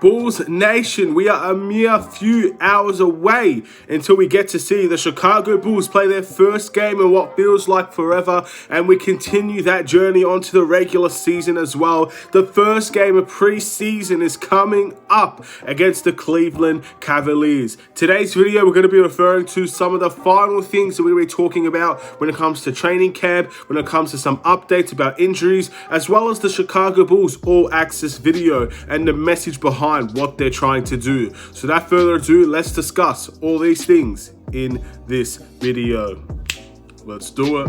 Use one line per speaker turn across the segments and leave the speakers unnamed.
Bulls Nation, we are a mere few hours away until we get to see the Chicago Bulls play their first game in what feels like forever, and we continue that journey onto the regular season as well. The first game of preseason is coming up against the Cleveland Cavaliers. Today's video, we're going to be referring to some of the final things that we're going to be talking about when it comes to training camp, when it comes to some updates about injuries, as well as the Chicago Bulls AllAccess video and the message behind what they're trying to do. So without further ado, let's discuss all these things in this video. Let's do it.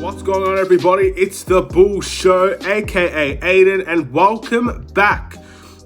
What's going on, everybody? It's the Bulls Show, aka Aidan, and welcome back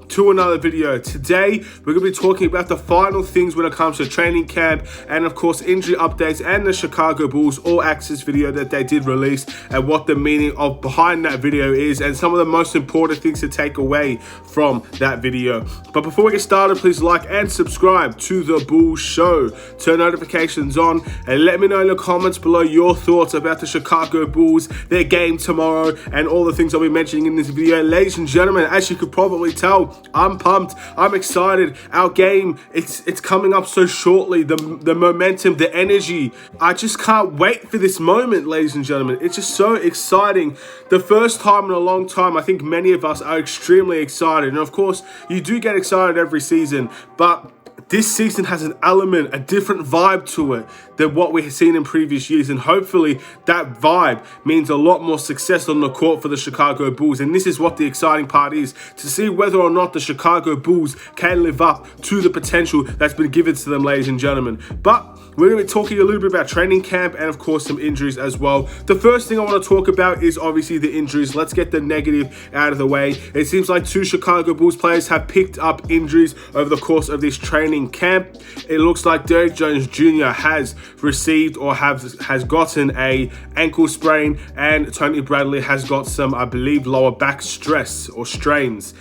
to another video. Today we're going to be talking about the final things when it comes to training camp and of course injury updates and the Chicago Bulls AllAccess video that they did release and what the meaning of behind that video is and some of the most important things to take away from that video. But before we get started, please like and subscribe to the Bulls Show, turn notifications on, and let me know in the comments below your thoughts about the Chicago Bulls, their game tomorrow, and all the things I'll be mentioning in this video. Ladies and gentlemen, as you could probably tell, I'm pumped. I'm excited. Our game, it's coming up so shortly. The momentum, the energy. I just can't wait for this moment, ladies and gentlemen. It's just so exciting. The first time in a long time, I think many of us are extremely excited. And of course, you do get excited every season, but this season has an element, a different vibe to it than what we have seen in previous years. And hopefully that vibe means a lot more success on the court for the Chicago Bulls. And this is what the exciting part is, to see whether or not the Chicago Bulls can live up to the potential that's been given to them, ladies and gentlemen. But we're going to be talking a little bit about training camp and of course some injuries as well. The first thing I want to talk about is obviously the injuries. Let's get the negative out of the way. It seems like two Chicago Bulls players have picked up injuries over the course of this training camp. It looks like Derrick Jones Jr. has received or has gotten a ankle sprain, and Tony Bradley has got some, I believe, lower back stress or strains.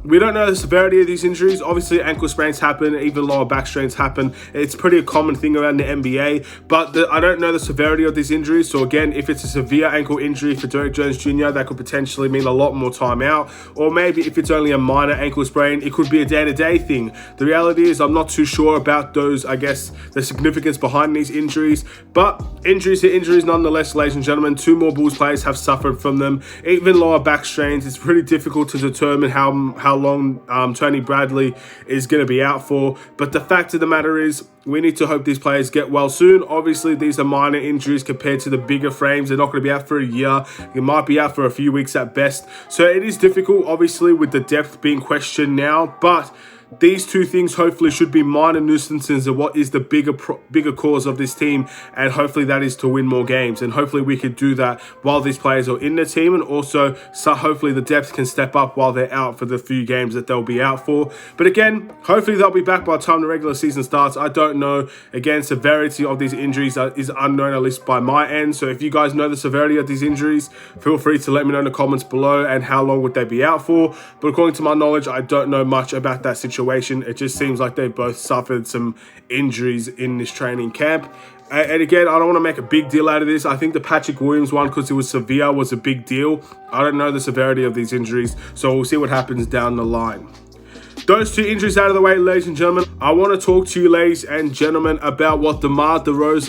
We don't know the severity of these injuries. Obviously, ankle sprains happen, even lower back strains happen. It's pretty a common thing around the NBA, but I don't know the severity of these injuries. So again, if it's a severe ankle injury for Derrick Jones Jr., that could potentially mean a lot more time out. Or maybe if it's only a minor ankle sprain, it could be a day-to-day thing. The reality is I'm not too sure about those, I guess, the significance behind these injuries. But injuries are injuries nonetheless, ladies and gentlemen. Two more Bulls players have suffered from them. Even lower back strains, it's pretty difficult to determine how long Tony Bradley is going to be out for. But the fact of the matter is, we need to hope these players get well soon. Obviously, these are minor injuries compared to the bigger frames. They're not going to be out for a year. They might be out for a few weeks at best. So it is difficult, obviously, with the depth being questioned now. But these two things hopefully should be minor nuisances of what is the bigger cause of this team, and hopefully that is to win more games. And hopefully we could do that while these players are in the team, and also so hopefully the depth can step up while they're out for the few games that they'll be out for. But again, hopefully they'll be back by the time the regular season starts. I don't know. Again, severity of these injuries is unknown, at least by my end. So if you guys know the severity of these injuries, feel free to let me know in the comments below, and how long would they be out for. But according to my knowledge, I don't know much about that situation. It just seems like they both suffered some injuries in this training camp. And again, I don't want to make a big deal out of this. I think the Patrick Williams one, because it was severe, was a big deal. I don't know the severity of these injuries, so we'll see what happens down the line. Those two injuries out of the way, ladies and gentlemen, I want to talk to you, ladies and gentlemen, about what DeMar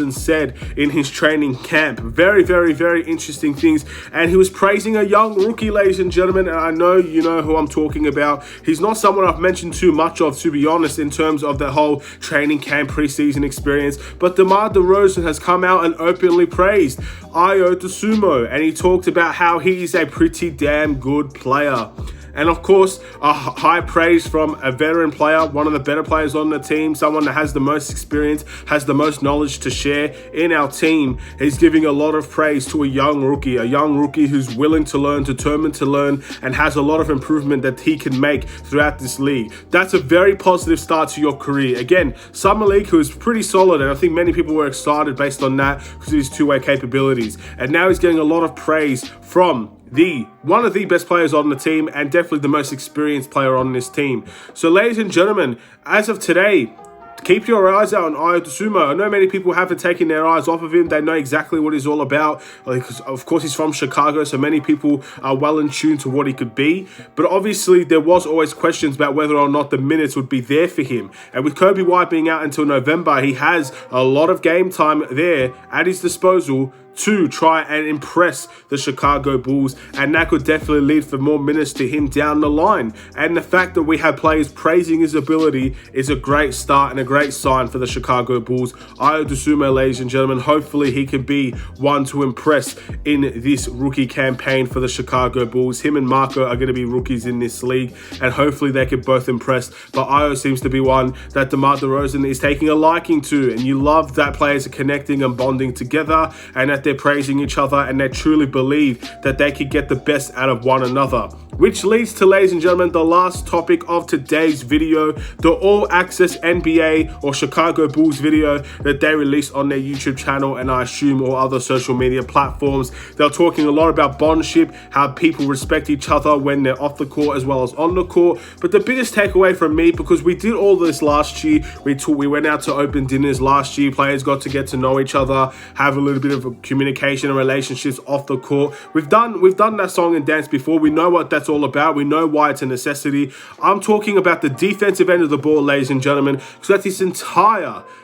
said in his training camp. Very, very, very interesting things. And he was praising a young rookie, ladies and gentlemen, and I know you know who I'm talking about. He's not someone I've mentioned too much of, to be honest, in terms of the whole training camp preseason experience. But DeMar has come out and openly praised Ayo Dosunmu, and he talked about how he is a pretty damn good player. And of course, a high praise from a veteran player, one of the better players on the team, someone that has the most experience, has the most knowledge to share in our team. He's giving a lot of praise to a young rookie who's willing to learn, determined to learn, and has a lot of improvement that he can make throughout this league. That's a very positive start to your career. Again, Summer League, who is pretty solid, and I think many people were excited based on that because of his two-way capabilities. And now he's getting a lot of praise from one of the best players on the team, and definitely the most experienced player on this team. So ladies and gentlemen, as of today, keep your eyes out on Ayo Dosunmu. I know many people haven't taken their eyes off of him. They know exactly what he's all about. Of course, he's from Chicago, so many people are well in tune to what he could be. But obviously, there was always questions about whether or not the minutes would be there for him. And with Kobe White being out until November, he has a lot of game time there at his disposal to try and impress the Chicago Bulls, and that could definitely lead for more minutes to him down the line. And the fact that we have players praising his ability is a great start and a great sign for the Chicago Bulls. Ayo Dosunmu, ladies and gentlemen, hopefully he can be one to impress in this rookie campaign for the Chicago Bulls. Him and Marco are going to be rookies in this league, and hopefully they can both impress. But Ayo seems to be one that DeMar DeRozan is taking a liking to, and you love that players are connecting and bonding together, and that they're praising each other, and they truly believe that they could get the best out of one another. Which leads to, ladies and gentlemen, the last topic of today's video, the AllAccess NBA or Chicago Bulls video that they released on their YouTube channel, and I assume all other social media platforms. They're talking a lot about bondship, how people respect each other when they're off the court as well as on the court. But the biggest takeaway from me, because we did all this last year, we went out to open dinners last year, players got to get to know each other, have a little bit of a communication and relationships off the court. We've done that song and dance before. We know what that's all about. We know why it's a necessity. I'm talking about the defensive end of the ball, ladies and gentlemen, because that's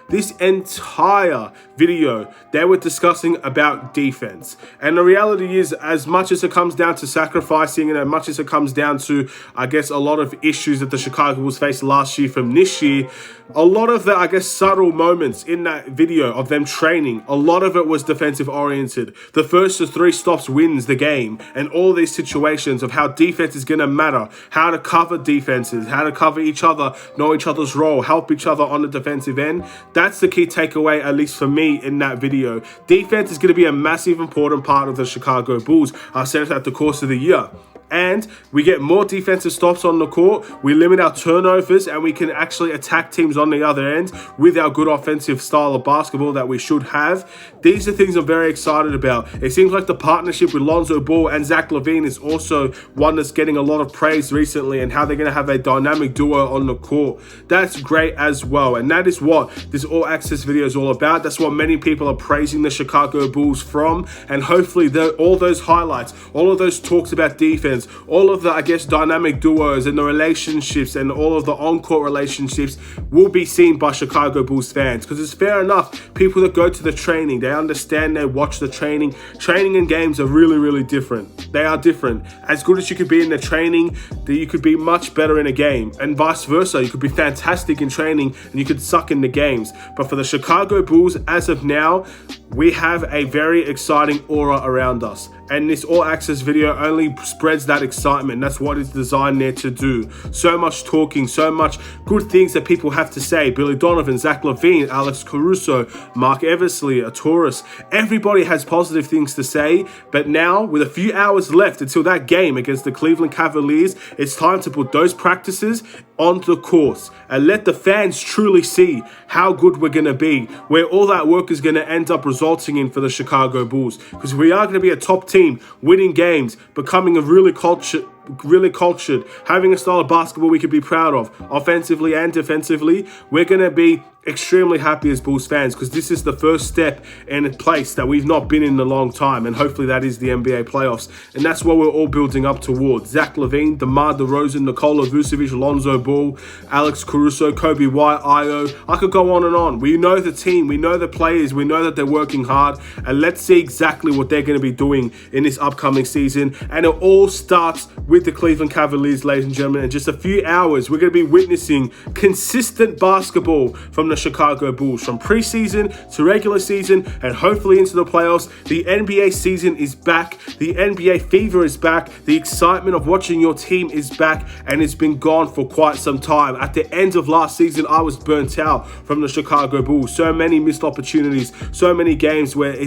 this entire video they were discussing about defense. And the reality is, as much as it comes down to sacrificing, and as much as it comes down to, I guess, a lot of issues that the Chicago Bulls faced last year from this year, a lot of the, I guess, subtle moments in that video of them training, a lot of it was defensive oriented. The first to 3 stops wins the game, and all these situations of how defense is going to matter, how to cover defenses, how to cover each other, know each other's role, help each other on the defensive end. That's the key takeaway, at least for me, in that video. Defense is going to be a massive, important part of the Chicago Bulls. I said it at the course of the year. And we get more defensive stops on the court, we limit our turnovers, and we can actually attack teams on the other end with our good offensive style of basketball that we should have. These are things I'm very excited about. It seems like the partnership with Lonzo Ball and Zach LaVine is also one that's getting a lot of praise recently, and how they're going to have a dynamic duo on the court. That's great as well, and that is what this AllAccess video is all about. That's what many people are praising the Chicago Bulls from, and hopefully all those highlights, all of those talks about defense, all of the, I guess, dynamic duos and the relationships and all of the on-court relationships will be seen by Chicago Bulls fans. Because it's fair enough, people that go to the training, they understand, they watch the training. Training and games are really, really different. They are different. As good as you could be in the training, you could be much better in a game. And vice versa, you could be fantastic in training and you could suck in the games. But for the Chicago Bulls, as of now, we have a very exciting aura around us. And this AllAccess video only spreads that excitement. That's what it's designed there to do. So much talking, so much good things that people have to say. Billy Donovan, Zach LaVine, Alex Caruso, Mark Eversley, a Taurus. Everybody has positive things to say. But now, with a few hours left until that game against the Cleveland Cavaliers, it's time to put those practices onto the course and let the fans truly see how good we're going to be, where all that work is going to end up resulting in for the Chicago Bulls. Because we are going to be a top team, winning games, becoming a really cultured, having a style of basketball we could be proud of, offensively and defensively. We're going to be extremely happy as Bulls fans, because this is the first step in a place that we've not been in a long time, and hopefully that is the NBA playoffs, and that's what we're all building up towards. Zach LaVine, DeMar DeRozan, Nikola Vucevic, Lonzo Ball, Alex Caruso, Kobe White, Ayo. I could go on and on. We know the team, we know the players, we know that they're working hard, and let's see exactly what they're going to be doing in this upcoming season. And it all starts with the Cleveland Cavaliers, ladies and gentlemen. In just a few hours, we're going to be witnessing consistent basketball from the Chicago Bulls, from preseason to regular season, and hopefully into the playoffs. The NBA season is back. The NBA fever is back. The excitement of watching your team is back, and it's been gone for quite some time. At the end of last season, I was burnt out from the Chicago Bulls. So many missed opportunities, so many games where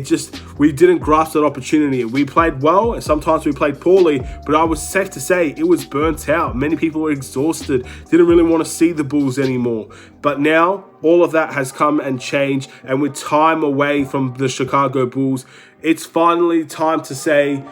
we didn't grasp that opportunity. We played well, and sometimes we played poorly, but I was safe to say it was burnt out. Many people were exhausted, didn't really want to see the Bulls anymore. But now, all of that has come and changed, and with time away from the Chicago Bulls, it's finally time to say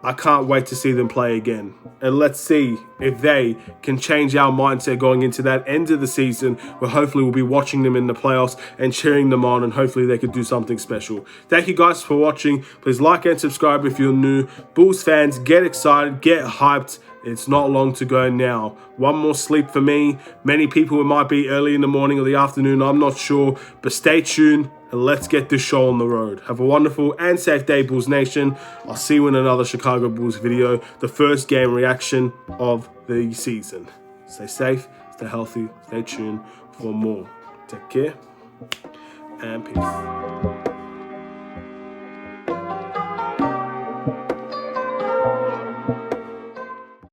I can't wait to see them play again. And let's see if they can change our mindset going into that end of the season, where hopefully we'll be watching them in the playoffs and cheering them on, and hopefully they could do something special. Thank you guys for watching. Please like and subscribe if you're new. Bulls fans, get excited, get hyped. It's not long to go now. One more sleep for me. Many people, it might be early in the morning or the afternoon, I'm not sure. But stay tuned and let's get this show on the road. Have a wonderful and safe day, Bulls Nation. I'll see you in another Chicago Bulls video, the first game reaction of the season. Stay safe, stay healthy, stay tuned for more. Take care and peace.